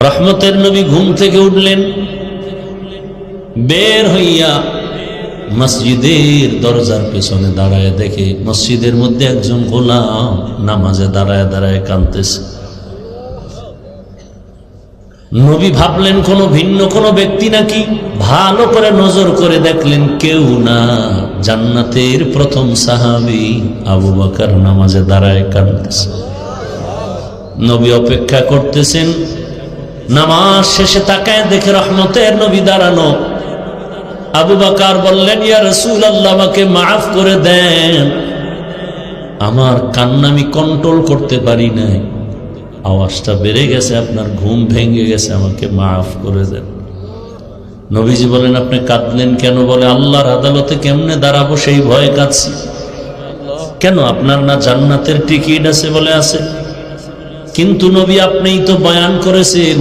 রহমতের নবী ঘুম থেকে উঠলেন, বের হইয়া মসজিদের দরজার পেছনে দাঁড়ায় দেখে মসজিদের মধ্যে একজন গোলাম নামাজে দাঁড়ায় দাঁড়ায় কাঁদতেছে। নবী ভাবলেন কোনো ভিন্ন কোনো ব্যক্তি নাকি, ভালো করে নজর করে দেখলেন কেউ না, জান্নাতের প্রথম সাহাবী আবু বকর নামাজে দাঁড়ায় কাঁদতেছে। নবী অপেক্ষা করতেছেন, নামাজ শেষে তাকায় দেখে রহমতের নবী দাঁড়ানো। আবু বকর বললেন, ইয়া রাসূলুল্লাহ, আমাকে মাফ করে দেন, আমার কান্না আমি কন্ট্রোল করতে পারি নাই, আওয়াজটা বেড়ে গেছে, আপনার ঘুম ভেঙে গেছে, আমাকে মাফ করে দেন। নবীজি বলেন, আপনি কাঁদলেন কেন? বলে, আল্লাহর আদালতে কেমনে দাঁড়াবো সেই ভয়ে কাঁদছি। কেন, আপনার না জান্নাতের টিকিট আছে? বলে, আছে। কিন্তু নবী, আপনিই তো বয়ান করেছেন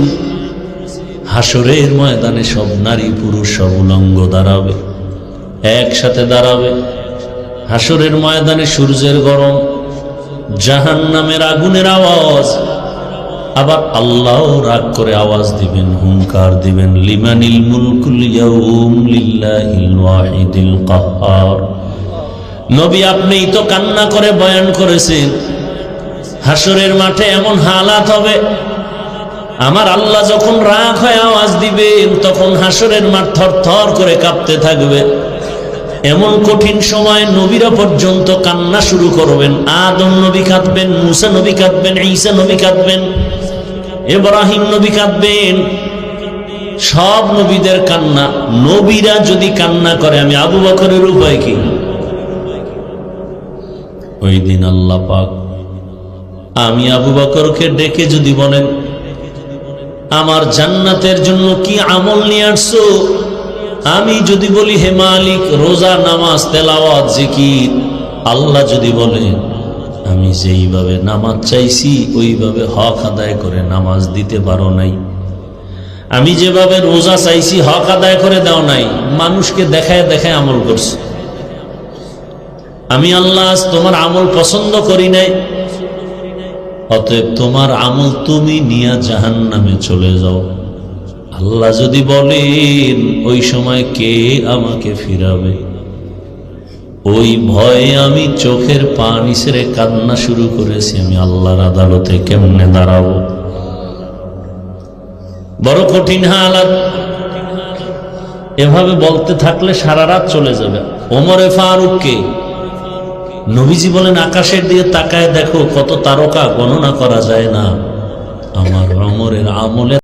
হাসরের ময়দানে সব নারী পুরুষ সব উলঙ্গ দাঁড়াবে, একসাথে দাঁড়াবে। হাসরের ময়দানে সূর্যের গরম, জাহান্নামের আগুনের আওয়াজ, আবার আল্লাহ রাগ করে আওয়াজ দিবেন, হুঙ্কার দিবেন, লিমানিল মুলকুল ইয়াউম লিল্লাহিল ওয়াহিদিল কাহ্হার। নবী, আপনিই তো কান্না করে বয়ান করেছেন হাসরের মাঠে এমন হালাত হবে, আমার আল্লাহ যখন রাগ হয়ে আওয়াজ দিবেন তখন হাসরের মাঠ থরথর করে কাঁপতে থাকবে। এমন কঠিন সময় নবীরা পর্যন্ত কান্না শুরু করবেন। আদম নবী কাঁদবেন, মুসা নবী কাঁদবেন, ঈসা নবী কাঁদবেন, ইব্রাহিম নবী কাঁদবেন, সব নবীদের কান্না। নবীরা যদি কান্না করে, আমি আবু বকরের উপায় কি? ওই দিন আল্লাহ পাক আমি আবু বকরকে ডেকে যদি বলেন, আমার জান্নাতের জন্য কি আমল নিয়ে আসছো? আমি যদি বলি, হে মালিক, রোজা, নামাজ, তেলাওয়াত, জিকির। আল্লাহ যদি বলে, আমি যেইভাবে নামাজ চাইছি ওইভাবে হক আদায় করে নামাজ দিতে পারো নাই, আমি যেভাবে রোজা চাইছি হক আদায় করে দাও নাই, মানুষকে দেখায় দেখায় আমল করছো, আমি আল্লাহ তোমার আমল পছন্দ করি নাই, অতএব তোমার আমল তুমি নিয়ে জাহান্নামে চলে যাও। আল্লাহ যদি বলেন, ওই সময় কে আমাকে ফিরাবে? ওই ভয়ে আমি চোখের পানি ছেড়ে কান্না শুরু করেছি, আমি আল্লাহর আদালতে কেমনে দাঁড়াবো? বড় কঠিন হালাত। এভাবে বলতে থাকলে সারা রাত চলে যাবে। ওমরে ফারুককে নবীজি বলেন, আকাশের দিকে তাকায় দেখো কত তারকা, গণনা করা যায় না। আমার ওমরের আমলে